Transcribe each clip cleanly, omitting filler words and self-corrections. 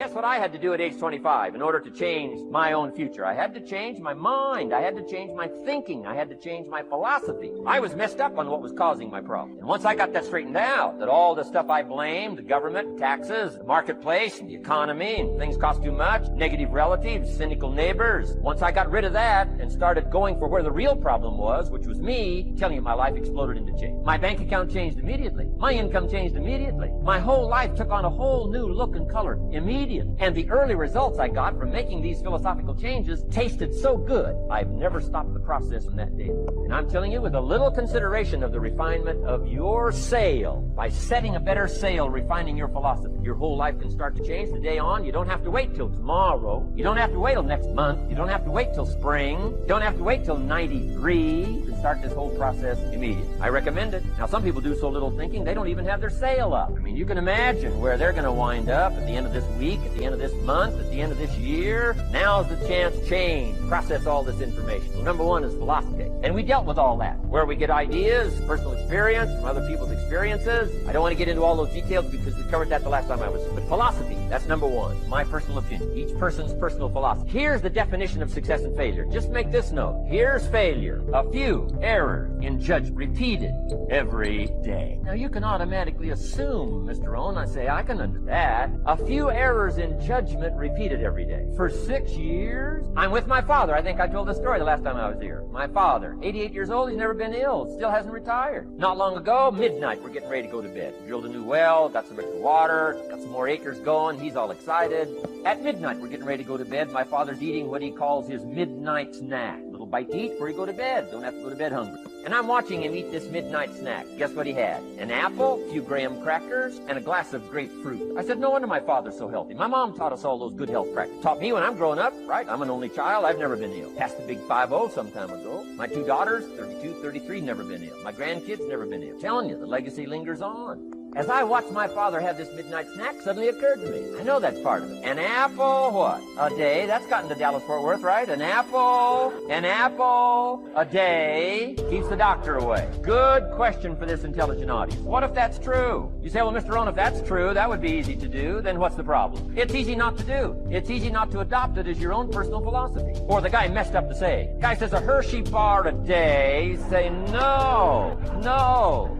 guess what I had to do at age 25 in order to change my own future? I had to change my mind. I had to change my thinking. I had to change my philosophy. I was messed up on what was causing my problem. And once I got that straightened out, that all the stuff I blamed, the government, taxes, the marketplace, and the economy, and things cost too much, negative relatives, cynical neighbors, once I got rid of that and started going for where the real problem was, which was me, I'm telling you, my life exploded into change. My bank account changed immediately. My income changed immediately. My whole life took on a whole new look and color immediately. And the early results I got from making these philosophical changes tasted so good, I've never stopped the process from that day. And I'm telling you, with a little consideration of the refinement of your sail, by setting a better sail, refining your philosophy, your whole life can start to change the day on. You don't have to wait till tomorrow. You don't have to wait till next month. You don't have to wait till spring. You don't have to wait till 93. You can start this whole process immediately. I recommend it. Now, some people do so little thinking, they don't even have their sail up. I mean, you can imagine where they're going to wind up at the end of this week, at the end of this month, at the end of this year. Now's the chance to change, process all this information. So number one is philosophy. And we dealt with all that, where we get ideas, personal experience from other people's experiences. I don't want to get into all those details because we covered that the last time I was. But philosophy, that's number one. My personal opinion. Each person's personal philosophy. Here's the definition of success and failure. Just make this note. Here's failure. A few errors in judgment repeated every day. Now you can automatically assume, Mr. Rohn, I say, I can understand that. A few errors in judgment repeated every day. For 6 years, I'm with my father. I think I told this story the last time I was here. My father, 88 years old, he's never been ill, still hasn't retired. Not long ago, midnight, we're getting ready to go to bed. Drilled a new well, got some extra water, got some more acres going, he's all excited. At midnight, we're getting ready to go to bed. My father's eating what he calls his midnight snack. A little bite to eat before you go to bed. Don't have to go to bed hungry. And I'm watching him eat this midnight snack. Guess what he had? An apple, a few graham crackers, and a glass of grapefruit. I said, no wonder my father's so healthy. My mom taught us all those good health practices. Taught me when I'm growing up, right? I'm an only child. I've never been ill. Passed the big 5-0 some time ago. My 2 daughters, 32, 33, never been ill. My grandkids, never been ill. I'm telling you, the legacy lingers on. As I watched my father have this midnight snack, suddenly occurred to me. I know that's part of it. An apple, what? A day. That's gotten to Dallas-Fort Worth, right? An apple a day keeps the doctor away. Good question for this intelligent audience. What if that's true? You say, well, Mr. Rohn, if that's true, that would be easy to do. Then what's the problem? It's easy not to do. It's easy not to adopt it as your own personal philosophy. Or the guy messed up the saying. Guy says a Hershey bar a day. You say, no.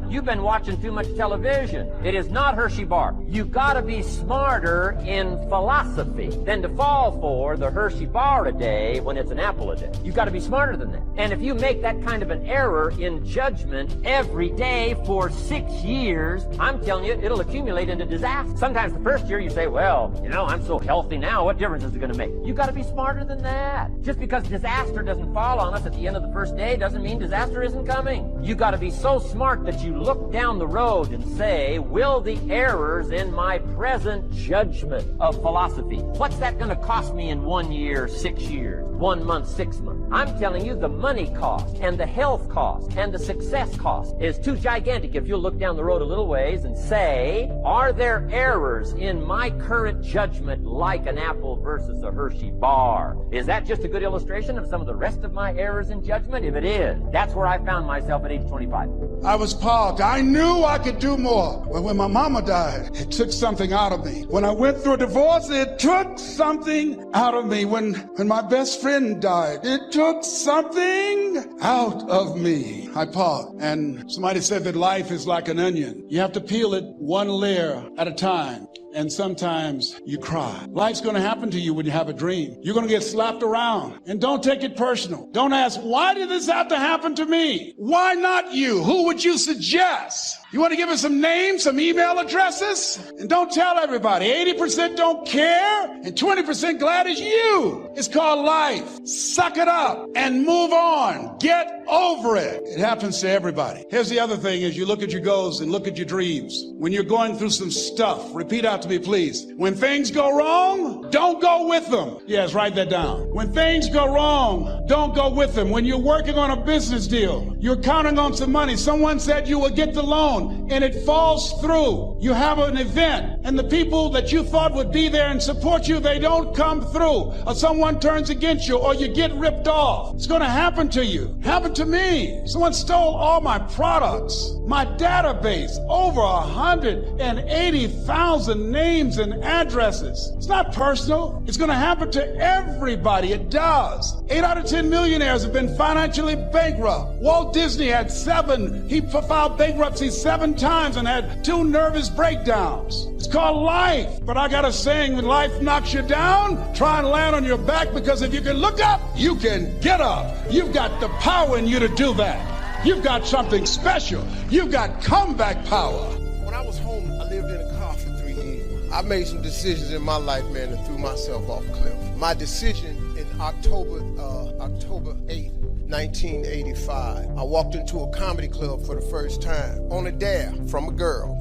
You've been watching too much television. It is not Hershey bar. You gotta be smarter in philosophy than to fall for the Hershey bar a day when it's an apple a day. You gotta be smarter than that. And if you make that kind of an error in judgment every day for 6 years, I'm telling you, it'll accumulate into disaster. Sometimes the first year you say, well, I'm so healthy now, what difference is it gonna make? You gotta be smarter than that. Just because disaster doesn't fall on us at the end of the first day doesn't mean disaster isn't coming. You gotta be so smart that you look down the road and say, will the errors in my present judgment of philosophy, what's that going to cost me in 1 year, 6 years, 1 month, 6 months? I'm telling you, the money cost and the health cost and the success cost is too gigantic if you'll look down the road a little ways and say, are there errors in my current judgment like an apple versus a Hershey bar? Is that just a good illustration of some of the rest of my errors in judgment? If it is, that's where I found myself at age 25. I was parked. I knew I could do more. But when my mama died, it took something out of me. When I went through a divorce, it took something out of me. When my best friend died, it took something out of me. I parked. And somebody said that life is like an onion. You have to peel it one layer at a time. And sometimes you cry. Life's going to happen to you when you have a dream. You're going to get slapped around. And don't take it personal. Don't ask, why did this have to happen to me? Why not you? Who would you suggest? You want to give us some names, some email addresses? And don't tell everybody. 80% don't care and 20% glad it's you. It's called life. Suck it up and move on. Get over it. It happens to everybody. Here's the other thing is you look at your goals and look at your dreams. When you're going through some stuff, repeat out to me, please. When things go wrong, don't go with them. Yes, write that down. When things go wrong, don't go with them. When you're working on a business deal, you're counting on some money. Someone said you will get the loan and it falls through. You have an event and the people that you thought would be there and support you you, they don't come through, or someone turns against you, or you get ripped off. It's going to happen to you. Happened to me. Someone stole all my products, my database, over 180,000 names and addresses. It's not personal. It's going to happen to everybody. It does. 8 out of 10 millionaires have been financially bankrupt. Walt Disney had 7. He filed bankruptcy 7 times and had 2 nervous breakdowns. It's called life. But I got a saying, when life knocks you down, try and land on your back, because if you can look up, you can get up. You've got the power in you to do that. You've got something special. You've got comeback power. When I was home, I lived in a car for 3 years. I made some decisions in my life, man, and threw myself off a cliff. My decision in October 8th, 1985, I walked into a comedy club for the first time on a dare from a girl.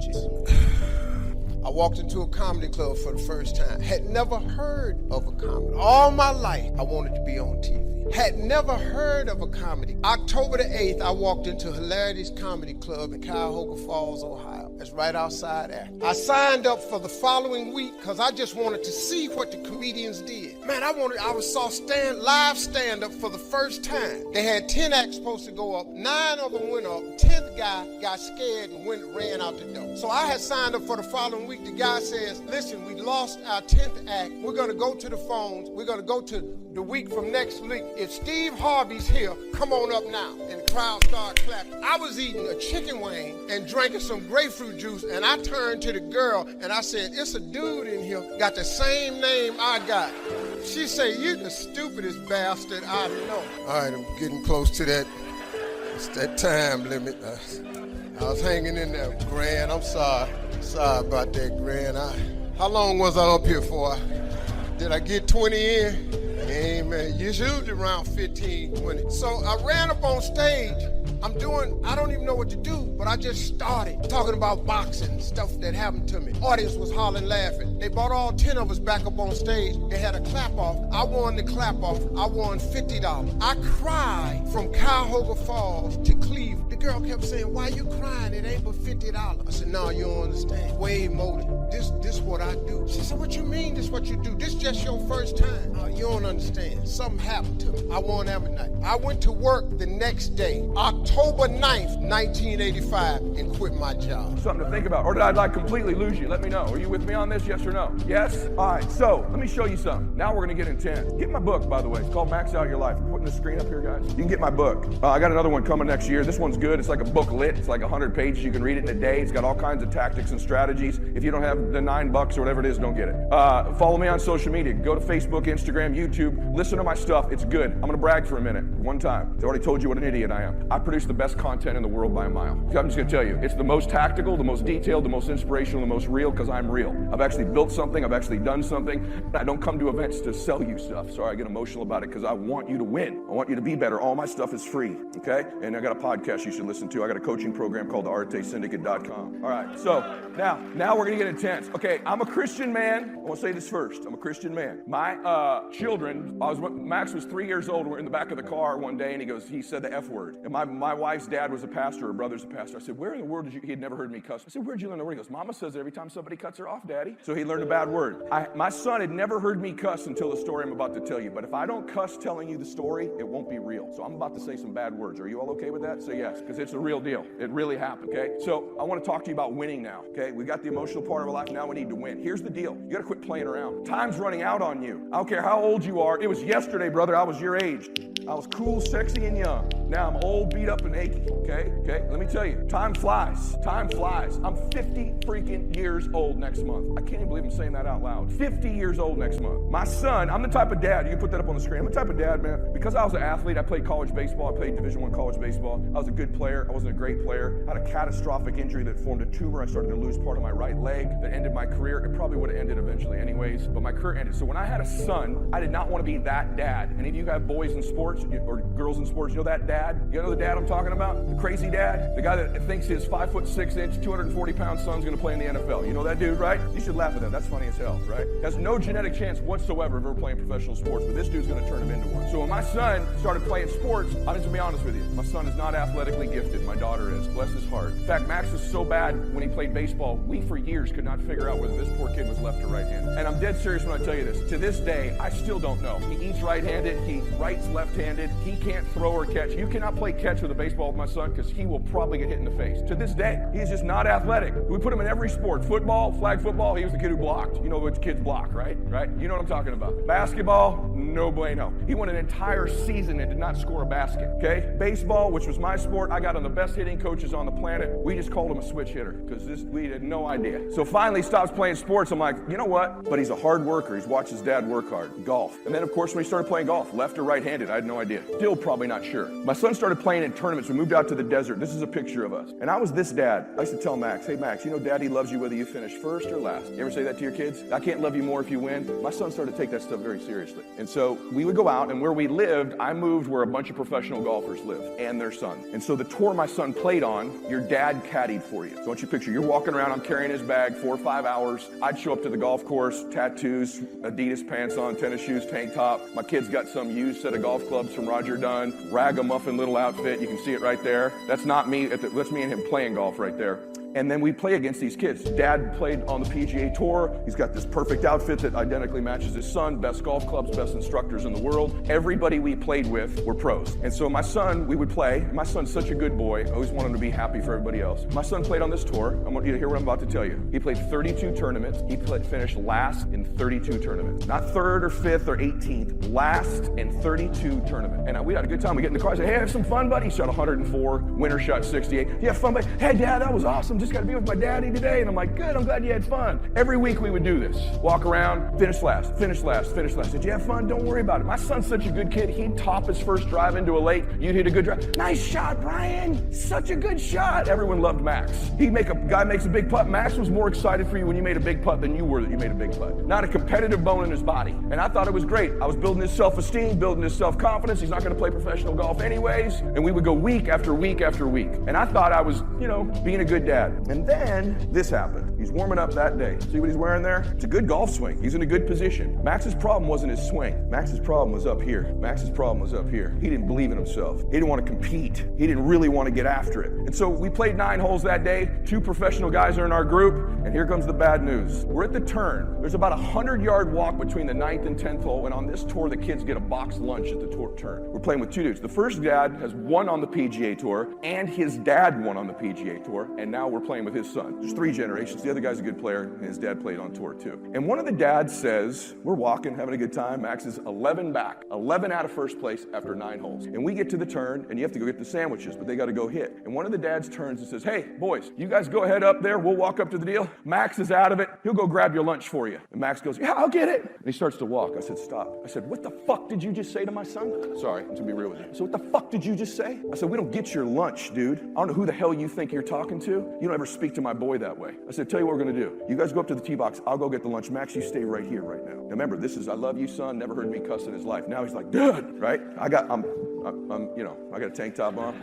I walked into a comedy club for the first time. Had never heard of a comedy. All my life, I wanted to be on TV. Had never heard of a comedy. October the 8th, I walked into Hilarity's Comedy Club in Cuyahoga Falls, Ohio. That's right outside there. I signed up for the following week because I just wanted to see what the comedians did. Man, I saw live stand-up for the first time. They had 10 acts supposed to go up. 9 of them went up. 10th guy got scared and ran out the door. So I had signed up for the following week. The guy says, listen, we lost our 10th act. We're going to go to the phones. We're going to go to the week from next week. If Steve Harvey's here, come on up now. And the crowd started clapping. I was eating a chicken wing and drinking some grapefruit juice, and I turned to the girl and I said, it's a dude in here, got the same name I got. She said, you the stupidest bastard I know. All right, I'm getting close to that. It's that time limit. I was hanging in there. Grand, I'm sorry. Sorry about that, Grand. How long was I up here for? Did I get 20 in? Amen. Usually around 15, 20. So I ran up on stage. I don't even know what to do, but I just started talking about boxing, stuff that happened to me. Audience was hollering, laughing. They brought all 10 of us back up on stage. They had a clap off. I won the clap off. I won $50. I cried from Cuyahoga Falls to Cleveland. The girl kept saying, why you crying? It ain't but $50. I said, no, you don't understand. Way more than this what I do. She said, what you mean this what you do? This just your first time. Oh, you don't understand. Something happened to me. I won every night. I went to work the next day, October 9th, 1985, and quit my job. Something to think about. Or did I completely lose you? Let me know. Are you with me on this? Yes or no? Yes? All right, so let me show you something. Now we're going to get intense. Get my book, by the way. It's called Max Out Your Life. I'm putting the screen up here, guys. You can get my book. I got another one coming next year. This one's good. It's like a booklet. It's like 100 pages. You can read it in a day. It's got all kinds of tactics and strategies. If you don't have the $9 or whatever it is, don't get it. Follow me on social media. Go to Facebook, Instagram, YouTube. Listen to my stuff. It's good. I'm going to brag for a minute. One time. I already told you what an idiot I am. I produce the best content in the world by a mile. I'm just going to tell you. It's the most tactical, the most detailed, the most inspirational, the most real, because I'm real. I've actually built something. I've actually done something. I don't come to events to sell you stuff. Sorry, I get emotional about it because I want you to win. I want you to be better. All my stuff is free. Okay? And I got a podcast you should listen to. I got a coaching program called theartesyndicate.com. All right. So now we're going to get intense. Okay. I'm a Christian man. I want to say this first. I'm a Christian man. My children, Max was 3 years old. We're in the back of the car one day, and he said the F word. And my wife's dad was a pastor. Her brother's a pastor. I said, where in the world he had never heard me cuss. I said, where'd you learn the word? He goes, Mama says it every time somebody cuts her off, Daddy. So he learned a bad word. My son had never heard me cuss until the story I'm about to tell you. But if I don't cuss telling you the story, it won't be real. So I'm about to say some bad words. Are you all okay with that? Say yes, because it's a real deal. It really happened, okay? So I want to talk to you about winning now, okay? We got the emotional part of our life. Now we need to win. Here's the deal. You got to quit playing around. Time's running out on you. I don't care how old you are. It was yesterday, brother. I was your age. I was cool, sexy, and young. Now I'm old, beat up, and achy, okay? Let me tell you, time flies. Time flies. I'm 50 freaking years old next month. I can't even believe I'm saying that out loud. 50 years old next month. My son, I'm the type of dad, you can put that up on the screen. I'm the type of dad, man, because I was an athlete, I played college baseball, I played Division I college baseball. I was a good player, I wasn't a great player. I had a catastrophic injury that formed a tumor. I started to lose part of my right leg that ended my career. It probably would have ended eventually anyways, but my career ended. So when I had a son, I did not want to be that dad. Any of you have boys in sports or girls in sports, you know that dad dad. You know the dad I'm talking about? The crazy dad? The guy that thinks his 5'6", 240-pound son's gonna play in the NFL. You know that dude, right? You should laugh at him. That's funny as hell, right? Has no genetic chance whatsoever of ever playing professional sports, but this dude's gonna turn him into one. So when my son started playing sports, I'm just gonna be honest with you. My son is not athletically gifted. My daughter is. Bless his heart. In fact, Max was so bad when he played baseball, we for years could not figure out whether this poor kid was left or right-handed. And I'm dead serious when I tell you this. To this day, I still don't know. He eats right-handed, he writes left-handed, he can't throw or catch. You cannot play catch with a baseball with my son because he will probably get hit in the face. To this day, he's just not athletic. We put him in every sport. Football, flag football, he was the kid who blocked. You know which kids block, right? Right? You know what I'm talking about. Basketball, no bueno. He went an entire season and did not score a basket, okay? Baseball, which was my sport, I got on the best hitting coaches on the planet. We just called him a switch hitter because we had no idea. So finally stops playing sports. I'm like, you know what? But he's a hard worker. He's watched his dad work hard. Golf. And then, of course, when he started playing golf, left or right-handed, I had no idea. Still probably not sure. My son started playing in tournaments. We moved out to the desert. This is a picture of us. And I was this dad. I used to tell Max, hey, Max, you know Daddy loves you whether you finish first or last. You ever say that to your kids? I can't love you more if you win. My son started to take that stuff very seriously. And so we would go out, and where we lived, I moved where a bunch of professional golfers live and their son. And so the tour my son played on, your dad caddied for you. So I want you to picture, you're walking around, I'm carrying his bag 4 or 5 hours. I'd show up to the golf course, tattoos, Adidas pants on, tennis shoes, tank top. My kid's got some used set of golf clubs from Roger Dunn, ragamuffin little outfit. You can see it right there. That's not me. That's me and him playing golf right there. And then we play against these kids. Dad played on the PGA Tour. He's got this perfect outfit that identically matches his son, best golf clubs, best instructors in the world. Everybody we played with were pros. And so my son, we would play. My son's such a good boy. I always want him to be happy for everybody else. My son played on this tour. I want you to hear what I'm about to tell you. He played 32 tournaments. He finished last in 32 tournaments. Not 3rd or 5th or 18th. Last in 32 tournaments. And we had a good time. We get in the car and say, hey, have some fun, buddy. He shot 104. Winner shot 68. You have fun, buddy? Hey, Dad, that was awesome. Just got to be with my daddy today. And I'm like, good, I'm glad you had fun. Every week we would do this. Walk around, finish last, finish last, finish last. Did you have fun? Don't worry about it. My son's such a good kid. He'd top his first drive into a lake. You'd hit a good drive. Nice shot, Brian. Such a good shot. Everyone loved Max. Guy makes a big putt. Max was more excited for you when you made a big putt than you were that you made a big putt. Not a competitive bone in his body. And I thought it was great. I was building his self-esteem, building his self-confidence. He's not going to play professional golf anyways. And we would go week after week after week. And I thought I was, being a good dad. And then this happened. He's warming up that day. See what he's wearing there? It's a good golf swing. He's in a good position. Max's problem wasn't his swing. Max's problem was up here. Max's problem was up here. He didn't believe in himself. He didn't want to compete. He didn't really want to get after it. And so we played 9 holes that day. 2 professional guys are in our group. And here comes the bad news. We're at the turn. There's about a 100-yard walk between the 9th and 10th hole. And on this tour, the kids get a boxed lunch at the turn. We're playing with 2 dudes. The first dad has won on the PGA Tour, and his dad won on the PGA Tour. And now we're playing with his son. There's 3 generations. The other guy's a good player, and his dad played on tour too. And one of the dads says, we're walking, having a good time. Max is 11 back, 11 out of first place after 9 holes. And we get to the turn, and you have to go get the sandwiches, but they got to go hit. And one of the dads turns and says, hey, boys, you guys go ahead up there. We'll walk up to the deal. Max is out of it. He'll go grab your lunch for you. And Max goes, yeah, I'll get it. And he starts to walk. I said, stop. I said, what the fuck did you just say to my son? Sorry, I'm going to be real with you. So what the fuck did you just say? I said, we don't get your lunch, dude. I don't know who the hell you think you're talking to. You don't ever speak to my boy that way. I said, tell you what we're going to do. You guys go up to the tee box. I'll go get the lunch. Max, you stay right here right now. Now remember, this is I love you, son. Never heard me cuss in his life. Now he's like, Dad, right? I got a tank top on.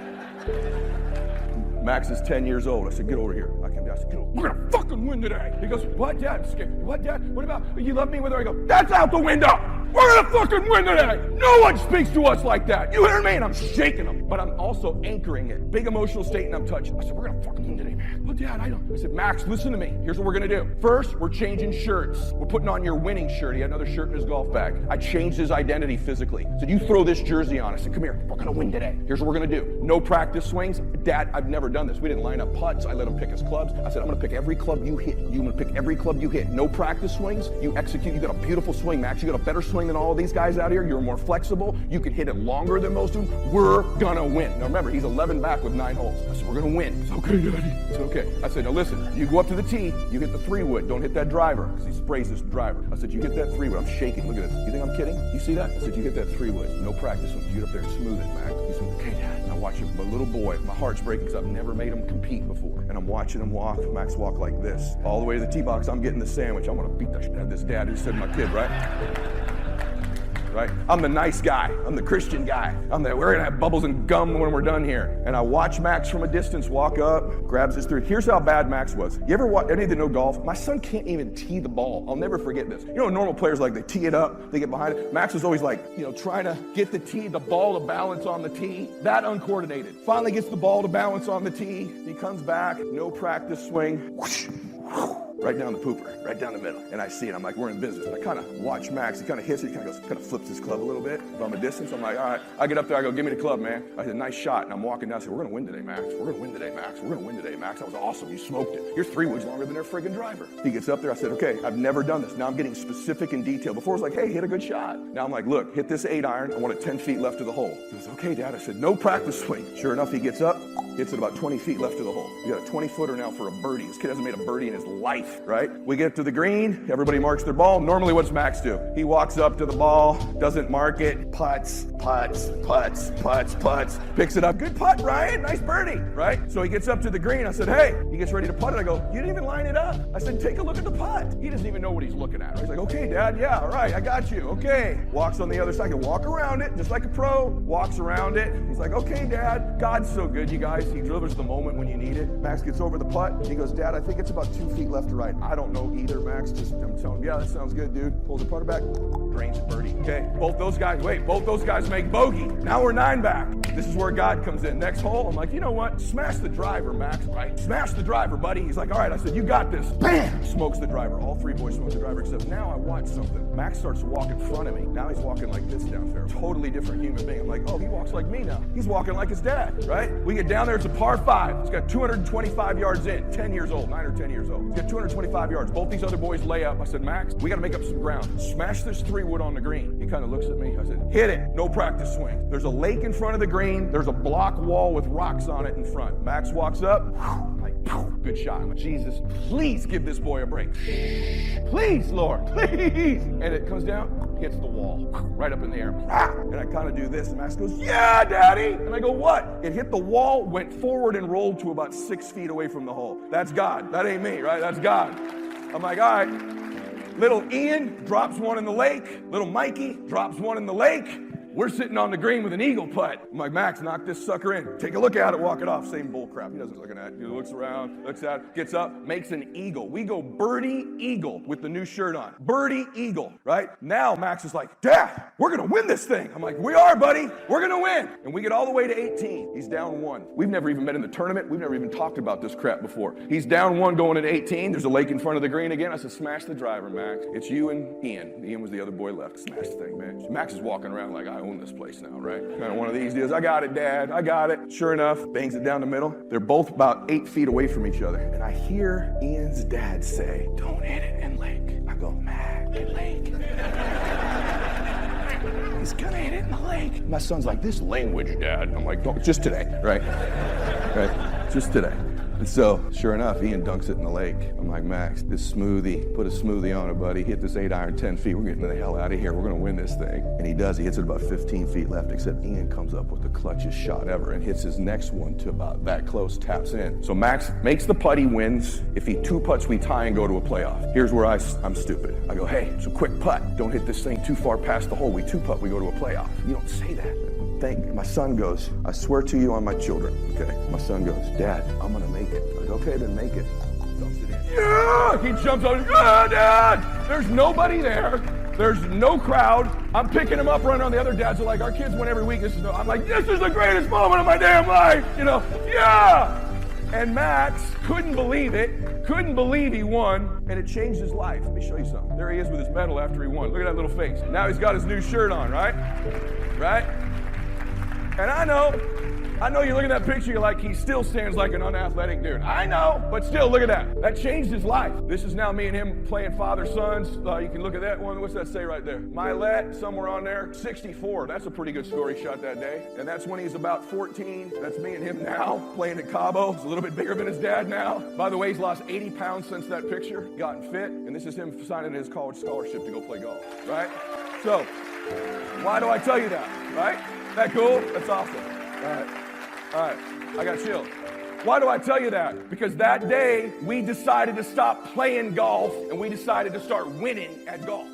Max is 10 years old. I said, get over here. I came down. I said, get over. We're going to fucking win today. He goes, what, Dad? I'm scared. What, Dad? What about, you love me with her? I go, that's out the window. We're going to fucking win today. No one speaks to us like that. You hear me? And I'm shaking them. But I'm also anchoring it. Big emotional state, and I'm touched. I said, we're going to fucking win today, man. Well, Dad, I don't. I said, Max, listen to me. Here's what we're going to do. First, we're changing shirts. We're putting on your winning shirt. He had another shirt in his golf bag. I changed his identity physically. I said, you throw this jersey on. I said, come here. We're going to win today. Here's what we're going to do. No practice swings. Dad, I've never done this. We didn't line up putts. I let him pick his clubs. I said, I'm going to pick every club you hit. You're going to pick every club you hit. No practice swings. You execute. You got a beautiful swing, Max. You got a better swing than all of these guys out here. You're more flexible. You can hit it longer than most of them. We're going to win. Now remember, he's 11 back with 9 holes. I said, we're going to win. It's okay, Daddy. It's okay. I said, now listen, you go up to the tee, you hit the 3-wood. Don't hit that driver, because he sprays this driver. I said, you hit that 3-wood. I'm shaking. Look at this. You think I'm kidding? You see that? I said, you hit that 3-wood. No practice. You get up there and smooth it, Max. He said, okay, Dad. And I watch him, my little boy. My heart's breaking because I've never made him compete before. And I'm watching him walk. Max walk like this. All the way to the tee box. I'm getting the sandwich. I'm going to beat the shit out of this dad who said my kid, right? right? I'm the nice guy. I'm the Christian guy. We're gonna have bubbles and gum when we're done here. And I watch Max from a distance walk up, grabs his 3. Here's how bad Max was. You ever watch, any of you know golf? My son can't even tee the ball. I'll never forget this. You know, normal players, like, they tee it up, they get behind it. Max was always like, you know, trying to get the ball to balance on the tee. That uncoordinated. Finally gets the ball to balance on the tee. He comes back, no practice swing. Whoosh, whoosh. Right down the pooper, right down the middle. And I see it, I'm like, we're in business. And I kind of watch Max, he kind of hits it, he kind of flips his club a little bit. From a distance, I'm like, all right. I get up there, I go, give me the club, man. I said, nice shot. And I'm walking down, I said, we're gonna win today, Max. We're gonna win today, Max. We're gonna win today, Max. That was awesome, you smoked it. Your 3 wood's longer than their friggin' driver. He gets up there, I said, okay, I've never done this. Now I'm getting specific in detail. Before it was like, hey, hit a good shot. Now I'm like, look, hit this 8 iron, I want it 10 feet left of the hole. He goes, okay, Dad. I said, no practice swing. Sure enough, he gets up, hits it about 20 feet left of the hole. You got a 20-footer now for a birdie. This kid hasn't made a birdie in his life, right? We get to the green, everybody marks their ball. Normally, what's Max do? He walks up to the ball, doesn't mark it, putts, picks it up. Good putt, Ryan, nice birdie, right? So he gets up to the green, I said, hey, he gets ready to putt it. I go, you didn't even line it up. I said, take a look at the putt. He doesn't even know what he's looking at. Right? He's like, okay, Dad, yeah, all right, I got you, okay. Walks on the other side, I can walk around it, just like a pro, walks around it. He's like, okay, Dad, God's so good, you guys. He delivers the moment when you need it. Max gets over the putt. He goes, Dad, I think it's about 2 feet left to right. I don't know either, Max. I'm telling him, yeah, that sounds good, dude. Pulls the putter back, drains birdie. Okay, both those guys make bogey. Now we're 9 back. This is where God comes in. Next hole, I'm like, you know what? Smash the driver, Max, right? Smash the driver, buddy. He's like, all right. I said, you got this. Bam! Smokes the driver. All 3 boys smoke the driver, except now I watch something. Max starts to walk in front of me. Now he's walking like this down fairway. Totally different human being. I'm like, oh, he walks like me now. He's walking like his dad, right? We get down there, it's a par 5. He's got 225 yards in, 10 years old, 9 or 10 years old. He's got 225 yards. Both these other boys lay up. I said, Max, we got to make up some ground. Smash this 3 wood on the green. He kind of looks at me. I said, hit it. No practice swing. There's a lake in front of the green. There's a block wall with rocks on it in front. Max walks up. I'm like, good shot. I'm like, Jesus, please give this boy a break. Please, Lord, please. And it comes down, hits the wall, right up in the air. And I kind of do this, and Max goes, yeah, Daddy. And I go, what? It hit the wall, went forward, and rolled to about 6 feet away from the hole. That's God. That ain't me, right? That's God. I'm like, all right. Little Ian drops one in the lake. Little Mikey drops one in the lake. We're sitting on the green with an eagle putt. I'm like, Max, knock this sucker in. Take a look at it, walk it off. Same bull crap. He doesn't look at it. He looks around, looks at it, gets up, makes an eagle. We go birdie eagle with the new shirt on. Birdie eagle, right? Now Max is like, Dad, we're going to win this thing. I'm like, we are, buddy. We're going to win. And we get all the way to 18. He's down 1. We've never even met in the tournament. We've never even talked about this crap before. He's down 1 going into 18. There's a lake in front of the green again. I said, smash the driver, Max. It's you and Ian. Ian was the other boy left. Smash the thing, man. Max is walking around like, I own this place now. Right? Kind of one of these deals. I got it, Dad. I got it. Sure enough, bangs it down the middle. They're both about 8 feet away from each other. And I hear Ian's dad say, don't hit it in lake. I go, Mac, in lake. He's gonna hit it in the lake. My son's like, this language, Dad. I'm like, don't, just today, right? Right? Just today. And so, sure enough, Ian dunks it in the lake. I'm like, Max, this smoothie, put a smoothie on it, buddy. Hit this 8 iron 10 feet. We're getting the hell out of here. We're going to win this thing. And he does. He hits it about 15 feet left, except Ian comes up with the clutchest shot ever and hits his next one to about that close, taps in. So Max makes the putt, he wins. If he 2-putts, we tie and go to a playoff. Here's where I'm stupid. I go, hey, it's a quick putt. Don't hit this thing too far past the hole. We 2-putt, we go to a playoff. You don't say that. My son goes, I swear to you on my children, okay? My son goes, Dad, I'm gonna make it. I go, okay, then make it. Dumps it in. Yeah! He jumps on, yeah, Dad! There's nobody there. There's no crowd. I'm picking him up, running on. The other dads are like, our kids win every week. I'm like, this is the greatest moment of my damn life. You know, yeah! And Max couldn't believe it. Couldn't believe he won, and it changed his life. Let me show you something. There he is with his medal after he won. Look at that little face. Now he's got his new shirt on, right? Right? And I know you look at that picture, you're like, he still stands like an unathletic dude. I know, but still, look at that. That changed his life. This is now me and him playing father-sons. You can look at that one. What's that say right there? Mylett, somewhere on there. 64. That's a pretty good score he shot that day. And that's when he's about 14. That's me and him now, playing at Cabo. He's a little bit bigger than his dad now. By the way, he's lost 80 pounds since that picture, gotten fit. And this is him signing his college scholarship to go play golf, right? So, why do I tell you that, right? That cool? That's awesome. All right. I got chills. Why do I tell you that? Because that day, we decided to stop playing golf, and we decided to start winning at golf.